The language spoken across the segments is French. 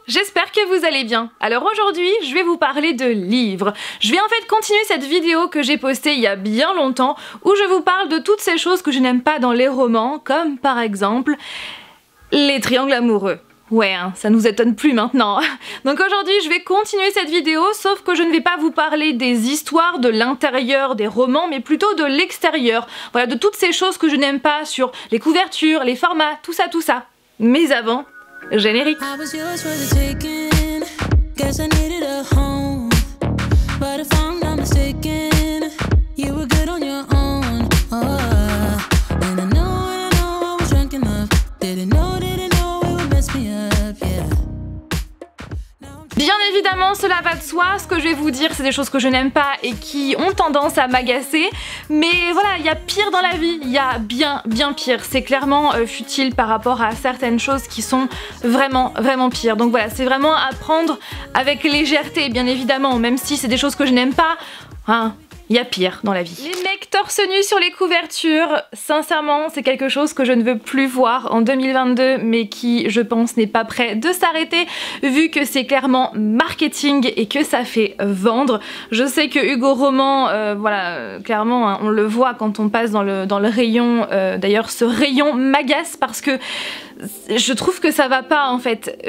J'espère que vous allez bien. Alors aujourd'hui, je vais vous parler de livres. Je vais en fait continuer cette vidéo que j'ai postée il y a bien longtemps où je vous parle de toutes ces choses que je n'aime pas dans les romans, comme par exemple les triangles amoureux. Ouais, hein, ça nous étonne plus maintenant. Donc aujourd'hui, je vais continuer cette vidéo, sauf que je ne vais pas vous parler des histoires de l'intérieur des romans, mais plutôt de l'extérieur. Voilà, de toutes ces choses que je n'aime pas sur les couvertures, les formats, tout ça, tout ça. Mais avant, générique. Bien évidemment, cela va de soi, ce que je vais vous dire, c'est des choses que je n'aime pas et qui ont tendance à m'agacer, mais voilà, il y a pire dans la vie, il y a bien pire, c'est clairement futile par rapport à certaines choses qui sont vraiment pires, donc voilà, c'est vraiment à prendre avec légèreté, bien évidemment, même si c'est des choses que je n'aime pas, hein. Il y a pire dans la vie. Les mecs torse nu sur les couvertures, sincèrement, c'est quelque chose que je ne veux plus voir en 2022, mais qui, je pense, n'est pas prêt de s'arrêter, vu que c'est clairement marketing et que ça fait vendre. Je sais que Hugo Roman, voilà, clairement, hein, on le voit quand on passe dans le rayon, d'ailleurs ce rayon m'agace parce que je trouve que ça va pas en fait.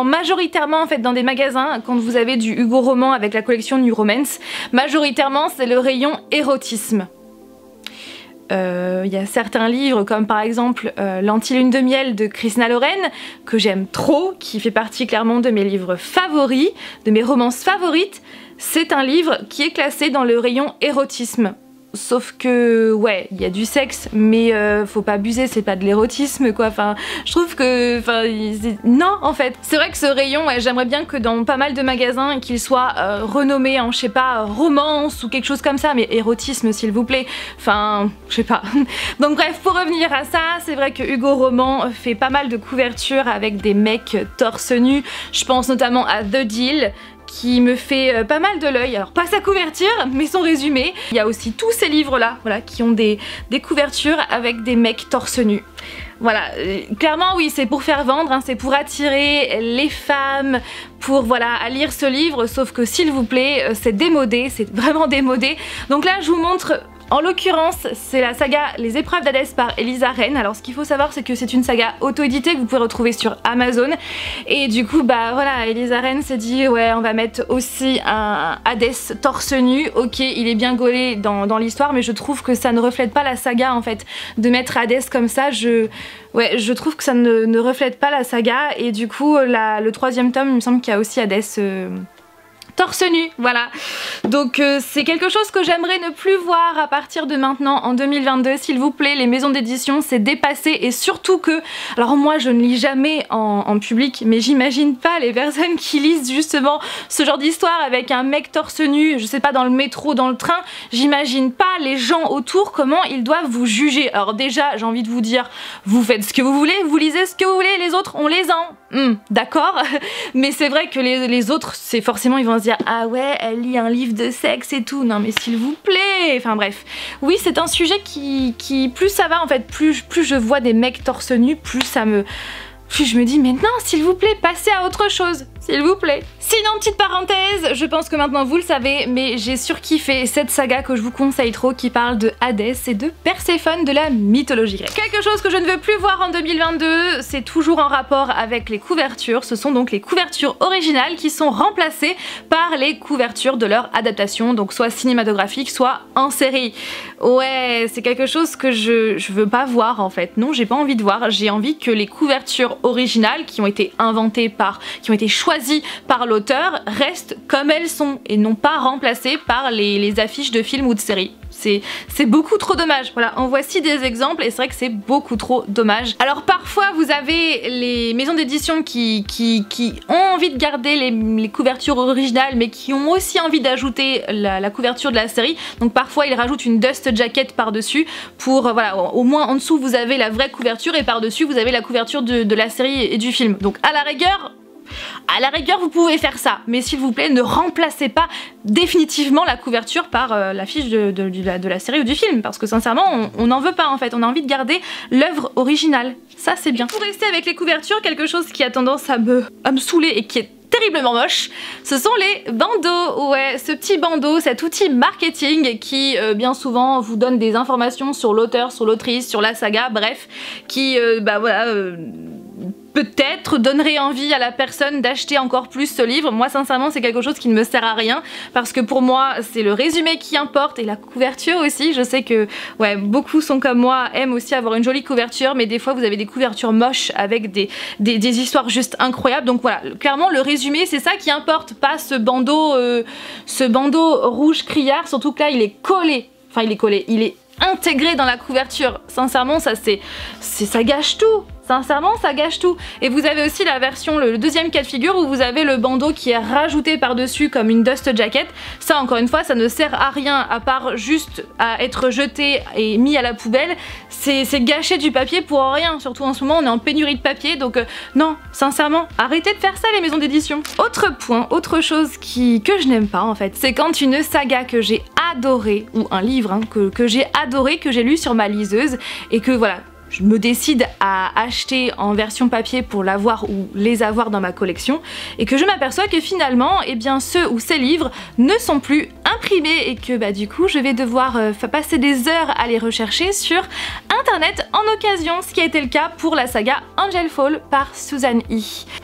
Majoritairement en fait dans des magasins, quand vous avez du Hugo Roman avec la collection New Romance, majoritairement c'est le rayon érotisme. Il y a certains livres comme par exemple L'Anti-Lune de Miel de Christina Loren que j'aime trop, qui fait partie clairement de mes livres favoris, de mes romances favorites. C'est un livre qui est classé dans le rayon érotisme. Sauf que, ouais, il y a du sexe, mais faut pas abuser, c'est pas de l'érotisme quoi, enfin, je trouve que, enfin, non en fait. C'est vrai que ce rayon, ouais, j'aimerais bien que dans pas mal de magasins, qu'il soit renommé en, je sais pas, romance ou quelque chose comme ça, mais érotisme s'il vous plaît, enfin, je sais pas. Donc bref, pour revenir à ça, c'est vrai que Hugo Roman fait pas mal de couvertures avec des mecs torse nu, je pense notamment à The Deal, qui me fait pas mal de l'œil, alors pas sa couverture mais son résumé. Il y a aussi tous ces livres là, voilà, qui ont des couvertures avec des mecs torse nu. Voilà, clairement oui, c'est pour faire vendre, hein, c'est pour attirer les femmes, pour voilà, à lire ce livre, sauf que s'il vous plaît, c'est démodé, c'est vraiment démodé. Donc là je vous montre. En l'occurrence, c'est la saga Les Épreuves d'Hadès par Elisa Renn. Alors ce qu'il faut savoir, c'est que c'est une saga auto-éditée que vous pouvez retrouver sur Amazon. Et du coup, bah voilà, Elisa Renn s'est dit, ouais, on va mettre aussi un Hadès torse nu. Ok, il est bien gaulé dans l'histoire, mais je trouve que ça ne reflète pas la saga en fait. De mettre Hadès comme ça, je trouve que ça ne reflète pas la saga. Et du coup, le troisième tome, il me semble qu'il y a aussi Hadès... torse nu, voilà. Donc c'est quelque chose que j'aimerais ne plus voir à partir de maintenant en 2022, s'il vous plaît. Les maisons d'édition, c'est dépassé, et surtout que, alors moi je ne lis jamais en public, mais j'imagine pas les personnes qui lisent justement ce genre d'histoire avec un mec torse nu, je sais pas, dans le métro, dans le train, j'imagine pas les gens autour comment ils doivent vous juger. Alors déjà, j'ai envie de vous dire, vous faites ce que vous voulez, vous lisez ce que vous voulez, les autres on les en. D'accord, mais c'est vrai que les autres, c'est forcément, ils vont se dire ah ouais, elle lit un livre de sexe et tout, non mais s'il vous plaît, enfin bref. Oui, c'est un sujet qui plus ça va en fait, plus je vois des mecs torse nu, plus je me dis maintenant s'il vous plaît, passez à autre chose, s'il vous plaît. Sinon, petite parenthèse, je pense que maintenant vous le savez, mais j'ai surkiffé cette saga que je vous conseille trop, qui parle de Hadès et de Perséphone de la mythologie grecque. Quelque chose que je ne veux plus voir en 2022, c'est toujours en rapport avec les couvertures. Ce sont donc les couvertures originales qui sont remplacées par les couvertures de leur adaptation, donc soit cinématographique, soit en série. Ouais, c'est quelque chose que je veux pas voir en fait. Non, j'ai pas envie de voir. J'ai envie que les couvertures originales qui ont été inventées qui ont été choisies par l'auteur restent comme elles sont et non pas remplacées par les affiches de films ou de séries. C'est beaucoup trop dommage. Voilà, en voici des exemples et c'est vrai que c'est beaucoup trop dommage. Alors parfois vous avez les maisons d'édition qui ont envie de garder les couvertures originales, mais qui ont aussi envie d'ajouter la couverture de la série. Donc parfois ils rajoutent une dust jacket par-dessus pour, voilà, au moins en dessous vous avez la vraie couverture et par-dessus vous avez la couverture de la série et du film. Donc à la rigueur, À la rigueur, vous pouvez faire ça, mais s'il vous plaît, ne remplacez pas définitivement la couverture par l'affiche de la série ou du film, parce que sincèrement, on n'en veut pas en fait, on a envie de garder l'œuvre originale. Ça, c'est bien. Pour rester avec les couvertures, quelque chose qui a tendance à me saouler et qui est terriblement moche, ce sont les bandeaux. Ouais, ce petit bandeau, cet outil marketing qui bien souvent vous donne des informations sur l'auteur, sur l'autrice, sur la saga, bref, qui bah voilà, peut-être donnerait envie à la personne d'acheter encore plus ce livre. Moi sincèrement c'est quelque chose qui ne me sert à rien parce que pour moi c'est le résumé qui importe et la couverture aussi. Je sais que ouais, beaucoup sont comme moi, aiment aussi avoir une jolie couverture, mais des fois vous avez des couvertures moches avec des histoires juste incroyables. Donc voilà, clairement le résumé c'est ça qui importe, pas ce bandeau rouge criard, surtout que là il est collé, enfin il est intégré dans la couverture. Sincèrement ça gâche tout. Sincèrement, ça gâche tout. Et vous avez aussi la version, le deuxième cas de figure où vous avez le bandeau qui est rajouté par-dessus comme une dust jacket. Ça, encore une fois, ça ne sert à rien à part juste à être jeté et mis à la poubelle. C'est gâcher du papier pour rien. Surtout en ce moment, on est en pénurie de papier. Donc non, sincèrement, arrêtez de faire ça les maisons d'édition. Autre point, autre chose que je n'aime pas en fait, c'est quand une saga que j'ai adorée, ou un livre hein, que j'ai adoré, que j'ai lu sur ma liseuse, et que voilà, je me décide à acheter en version papier pour l'avoir ou les avoir dans ma collection, et que je m'aperçois que finalement, eh bien, ceux ou ces livres ne sont plus imprimés et que bah, du coup je vais devoir passer des heures à les rechercher sur internet en occasion, ce qui a été le cas pour la saga Angel Fall par Susan E.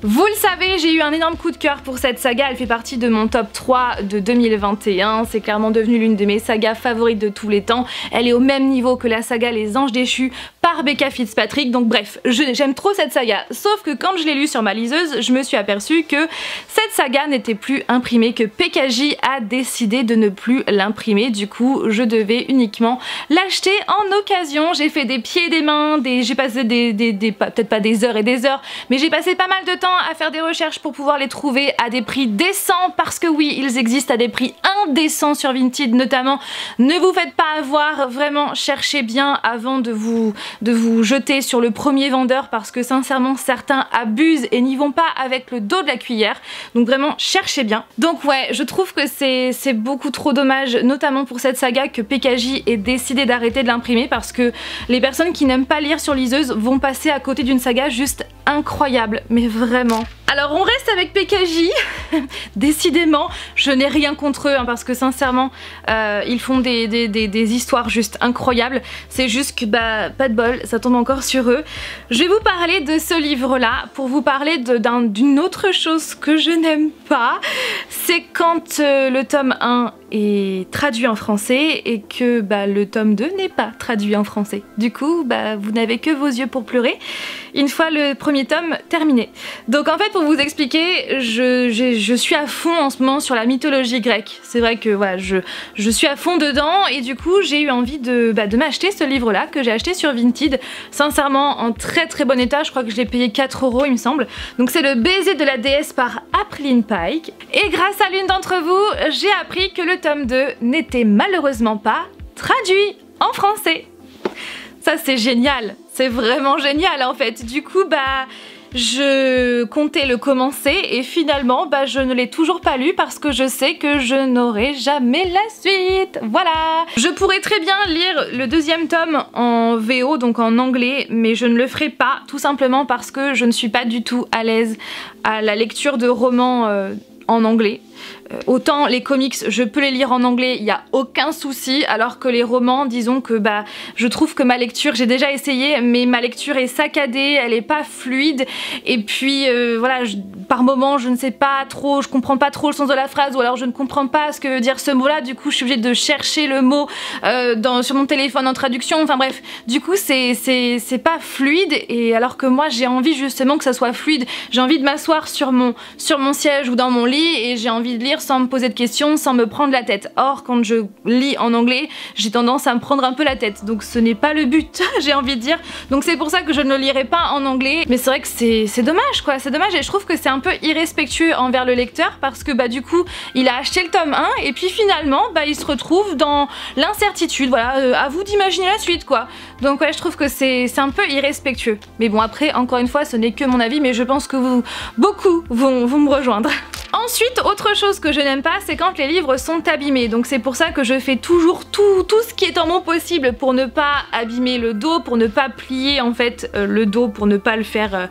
Vous le savez, j'ai eu un énorme coup de cœur pour cette saga, elle fait partie de mon top 3 de 2021, c'est clairement devenu l'une de mes sagas favorites de tous les temps, elle est au même niveau que la saga Les Anges Déchus par Becca Fitzpatrick, donc bref, j'aime trop cette saga, sauf que quand je l'ai lue sur ma liseuse, je me suis aperçue que cette saga n'était plus imprimée, que PKJ a décidé de ne plus l'imprimer, du coup je devais uniquement l'acheter en occasion. J'ai fait des pieds et des mains, j'ai passé peut-être pas des heures et des heures, mais j'ai passé pas mal de temps à faire des recherches pour pouvoir les trouver à des prix décents, parce que oui, ils existent à des prix indécents sur Vinted notamment. Ne vous faites pas avoir, vraiment cherchez bien avant de vous jeter sur le premier vendeur, parce que sincèrement certains abusent et n'y vont pas avec le dos de la cuillère, donc vraiment cherchez bien. Donc ouais, je trouve que c'est beaucoup trop dommage, notamment pour cette saga, que PKJ ait décidé d'arrêter de l'imprimer, parce que les personnes qui n'aiment pas lire sur liseuse vont passer à côté d'une saga juste incroyable, mais vraiment. Alors on reste avec PKJ, décidément je n'ai rien contre eux hein, parce que sincèrement ils font des histoires juste incroyables, c'est juste que bah pas de bol, ça tombe encore sur eux. Je vais vous parler de ce livre là pour vous parler d'une autre chose que je n'aime pas, c'est quand le tome 1 est traduit en français et que bah, le tome 2 n'est pas traduit en français. Du coup bah, vous n'avez que vos yeux pour pleurer une fois le premier tome terminé. Donc en fait pour vous expliquer, je suis à fond en ce moment sur la mythologie grecque. C'est vrai que voilà, je suis à fond dedans et du coup j'ai eu envie de m'acheter ce livre là que j'ai acheté sur Vinted, sincèrement en très très bon état, je crois que je l'ai payé 4 € il me semble. Donc c'est le baiser de la déesse par Aprilline Pike et grâce à l'une d'entre vous, j'ai appris que le tome 2 n'était malheureusement pas traduit en français. Ça c'est génial, c'est vraiment génial en fait. Du coup bah je comptais le commencer et finalement bah, je ne l'ai toujours pas lu parce que je sais que je n'aurai jamais la suite. Voilà. Je pourrais très bien lire le deuxième tome en VO, donc en anglais, mais je ne le ferai pas tout simplement parce que je ne suis pas du tout à l'aise à la lecture de romans en anglais. Autant les comics je peux les lire en anglais, il n'y a aucun souci, alors que les romans, disons que bah je trouve que ma lecture, j'ai déjà essayé, mais ma lecture est saccadée, elle est pas fluide, et puis voilà, par moments je ne sais pas trop, je comprends pas trop le sens de la phrase, ou alors je ne comprends pas ce que veut dire ce mot là, du coup je suis obligée de chercher le mot sur mon téléphone en traduction, enfin bref, du coup c'est pas fluide, et alors que moi j'ai envie justement que ça soit fluide, j'ai envie de m'asseoir sur mon siège ou dans mon lit, et j'ai envie envie de lire sans me poser de questions, sans me prendre la tête. Or, quand je lis en anglais, j'ai tendance à me prendre un peu la tête. Donc ce n'est pas le but, j'ai envie de dire. Donc c'est pour ça que je ne le lirai pas en anglais. Mais c'est vrai que c'est dommage quoi, c'est dommage et je trouve que c'est un peu irrespectueux envers le lecteur parce que bah du coup, il a acheté le tome 1 et puis finalement, bah il se retrouve dans l'incertitude. Voilà, à vous d'imaginer la suite quoi. Donc ouais, je trouve que c'est un peu irrespectueux. Mais bon après, encore une fois, ce n'est que mon avis, mais je pense que beaucoup vont me rejoindre. Ensuite, autre chose que je n'aime pas, c'est quand les livres sont abîmés. Donc c'est pour ça que je fais toujours tout ce qui est en mon possible pour ne pas abîmer le dos, pour ne pas plier en fait le dos, pour ne pas le faire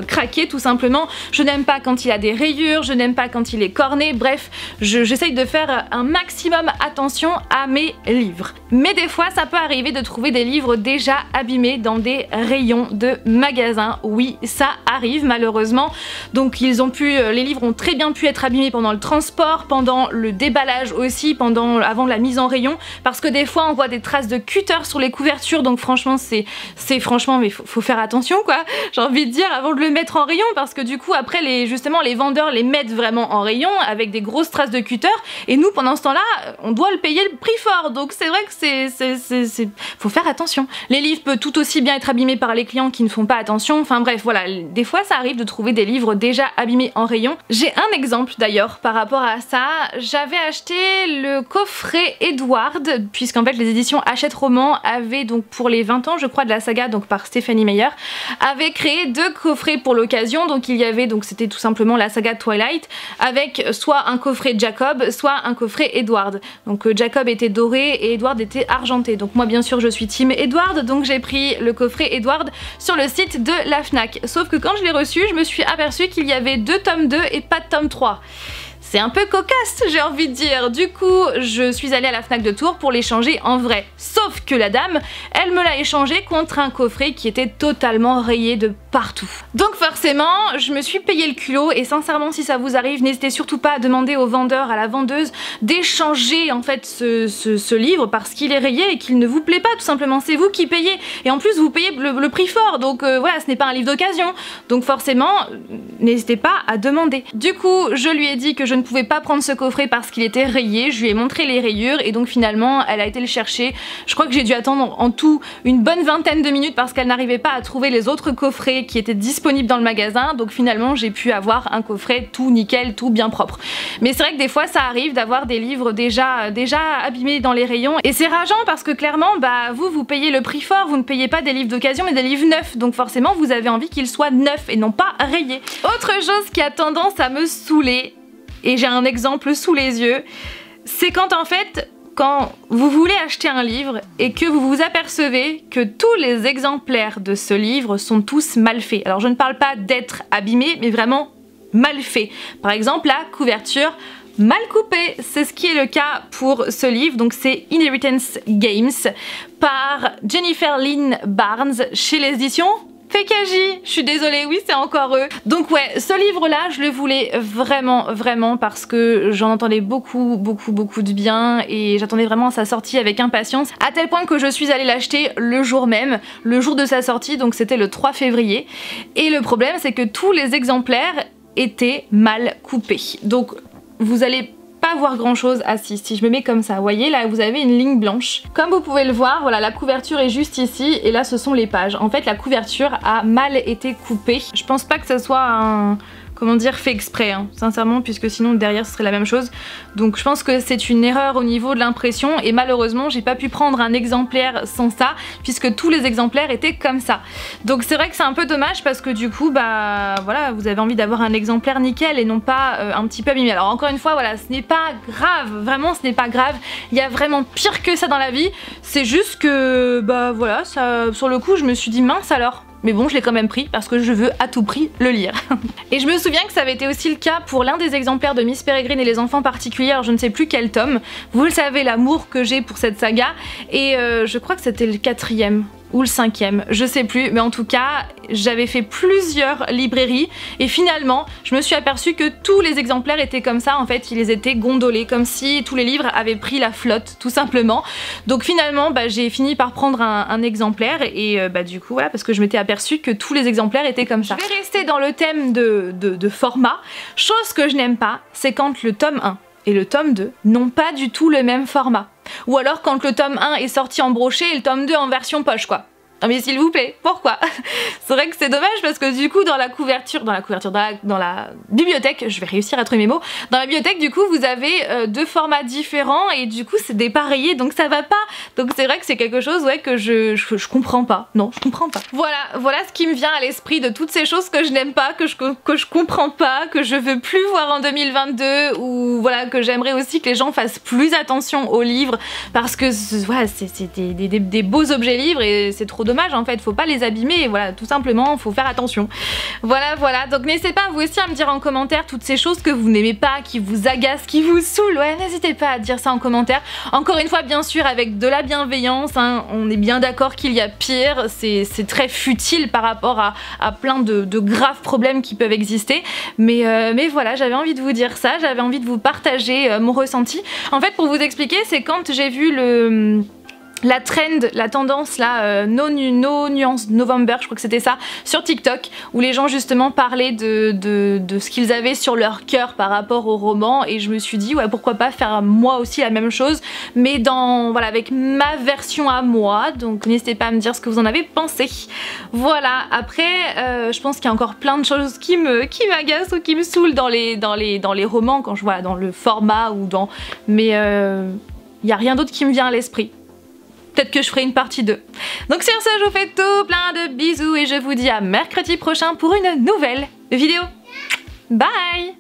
craquer tout simplement. Je n'aime pas quand il a des rayures, je n'aime pas quand il est corné, bref, j'essaye de faire un maximum attention à mes livres. Mais des fois, ça peut arriver de trouver des livres déjà abîmés dans des rayons de magasins. Oui, ça arrive malheureusement. Donc les livres ont très bien pu être abîmés pendant le transport, pendant le déballage aussi, avant la mise en rayon, parce que des fois on voit des traces de cutter sur les couvertures, donc franchement franchement mais faut faire attention quoi, j'ai envie de dire, avant de le mettre en rayon, parce que du coup après justement les vendeurs les mettent vraiment en rayon avec des grosses traces de cutter, et nous pendant ce temps là on doit le payer le prix fort, donc c'est vrai que faut faire attention. Les livres peuvent tout aussi bien être abîmés par les clients qui ne font pas attention, enfin bref voilà, des fois ça arrive de trouver des livres déjà abîmés en rayon. J'ai un exemple d'ailleurs par rapport à ça, j'avais acheté le coffret Edward, puisqu'en fait les éditions Hachette Roman avaient donc pour les 20 ans je crois de la saga, donc par Stephanie Meyer, avaient créé 2 coffrets pour l'occasion, donc il y avait, donc c'était tout simplement la saga Twilight, avec soit un coffret Jacob, soit un coffret Edward. Donc Jacob était doré et Edward était argenté, donc moi bien sûr je suis team Edward, donc j'ai pris le coffret Edward sur le site de la Fnac, sauf que quand je l'ai reçu, je me suis aperçue qu'il y avait 2 tomes 2 et pas de tome 3. C'est un peu cocasse, j'ai envie de dire. Du coup, je suis allée à la Fnac de Tours pour l'échanger en vrai. Sauf que la dame, elle me l'a échangé contre un coffret qui était totalement rayé de partout. Donc forcément, je me suis payé le culot, et sincèrement, si ça vous arrive, n'hésitez surtout pas à demander au vendeur, à la vendeuse, d'échanger en fait ce livre parce qu'il est rayé et qu'il ne vous plaît pas, tout simplement. C'est vous qui payez. Et en plus, vous payez le prix fort. Donc voilà, ce n'est pas un livre d'occasion. Donc forcément, n'hésitez pas à demander. Du coup, je lui ai dit que je ne pouvais pas prendre ce coffret parce qu'il était rayé, je lui ai montré les rayures et donc finalement elle a été le chercher. Je crois que j'ai dû attendre en tout une bonne vingtaine de minutes parce qu'elle n'arrivait pas à trouver les autres coffrets qui étaient disponibles dans le magasin, donc finalement j'ai pu avoir un coffret tout nickel, tout bien propre. Mais c'est vrai que des fois ça arrive d'avoir des livres déjà abîmés dans les rayons, et c'est rageant parce que clairement bah vous payez le prix fort, vous ne payez pas des livres d'occasion mais des livres neufs, donc forcément vous avez envie qu'ils soient neufs et non pas rayés. Autre chose qui a tendance à me saouler, et j'ai un exemple sous les yeux, c'est quand en fait, quand vous voulez acheter un livre et que vous vous apercevez que tous les exemplaires de ce livre sont tous mal faits. Alors je ne parle pas d'être abîmés, mais vraiment mal faits. Par exemple, la couverture mal coupée, c'est ce qui est le cas pour ce livre, donc c'est Inheritance Games par Jennifer Lynn Barnes chez les éditions Fekagi, je suis désolée, oui c'est encore eux. Donc ouais, ce livre-là, je le voulais vraiment parce que j'en entendais beaucoup de bien et j'attendais vraiment sa sortie avec impatience, à tel point que je suis allée l'acheter le jour même, le jour de sa sortie, donc c'était le 3 février. Et le problème, c'est que tous les exemplaires étaient mal coupés. Donc vous allez pas voir grand chose. Ah si je me mets comme ça, vous voyez là vous avez une ligne blanche, comme vous pouvez le voir, voilà, la couverture est juste ici et là ce sont les pages. En fait la couverture a mal été coupée, je pense pas que ça soit un comment dire, fait exprès, hein, sincèrement, puisque sinon derrière ce serait la même chose. Donc je pense que c'est une erreur au niveau de l'impression et malheureusement j'ai pas pu prendre un exemplaire sans ça, puisque tous les exemplaires étaient comme ça. Donc c'est vrai que c'est un peu dommage parce que du coup bah voilà, vous avez envie d'avoir un exemplaire nickel et non pas un petit peu abîmé. Alors encore une fois voilà, ce n'est pas grave, vraiment ce n'est pas grave, il y a vraiment pire que ça dans la vie, c'est juste que bah voilà, ça, sur le coup je me suis dit mince alors. Mais bon, je l'ai quand même pris parce que je veux à tout prix le lire. Et je me souviens que ça avait été aussi le cas pour l'un des exemplaires de Miss Peregrine et les enfants particuliers, alors je ne sais plus quel tome. Vous le savez, l'amour que j'ai pour cette saga. Et je crois que c'était le 4e. ou le 5e, je sais plus, mais en tout cas j'avais fait plusieurs librairies et finalement je me suis aperçue que tous les exemplaires étaient comme ça, en fait ils étaient gondolés, comme si tous les livres avaient pris la flotte tout simplement. Donc finalement j'ai fini par prendre un exemplaire et du coup voilà, parce que je m'étais aperçue que tous les exemplaires étaient comme ça. Je vais rester dans le thème de format. Chose que je n'aime pas, c'est quand le tome 1 et le tome 2 n'ont pas du tout le même format. Ou alors quand le tome 1 est sorti en brochet et le tome 2 en version poche quoi. Non mais s'il vous plaît, pourquoi? C'est vrai que c'est dommage parce que du coup dans la bibliothèque, je vais réussir à trouver mes mots, dans la bibliothèque du coup vous avez deux formats différents et du coup c'est dépareillé donc ça va pas. Donc c'est vrai que c'est quelque chose que je comprends pas. Non, je comprends pas. Voilà ce qui me vient à l'esprit de toutes ces choses que je n'aime pas, que je comprends pas, que je veux plus voir en 2022 ou voilà que j'aimerais aussi que les gens fassent plus attention aux livres parce que voilà, c'est des beaux objets livres et c'est trop dommage en fait, faut pas les abîmer, voilà, tout simplement, faut faire attention. Voilà, donc n'hésitez pas vous aussi à me dire en commentaire toutes ces choses que vous n'aimez pas, qui vous agacent, qui vous saoulent, ouais, n'hésitez pas à dire ça en commentaire. Encore une fois, bien sûr, avec de la bienveillance, hein, on est bien d'accord qu'il y a pire, c'est très futile par rapport à plein de graves problèmes qui peuvent exister, mais voilà, j'avais envie de vous dire ça, j'avais envie de vous partager mon ressenti. En fait, pour vous expliquer, c'est quand j'ai vu la trend, la tendance là, No Nuance November, je crois que c'était ça, sur TikTok, où les gens justement parlaient de ce qu'ils avaient sur leur cœur par rapport au roman, et je me suis dit ouais pourquoi pas faire moi aussi la même chose, mais voilà avec ma version à moi, donc n'hésitez pas à me dire ce que vous en avez pensé. Voilà, après je pense qu'il y a encore plein de choses qui m'agacent ou qui me saoulent dans les romans, quand je vois dans le format ou dans... mais il n'y a rien d'autre qui me vient à l'esprit. Peut-être que je ferai une partie 2. Donc sur ce, je vous fais tout plein de bisous et je vous dis à mercredi prochain pour une nouvelle vidéo. Bye!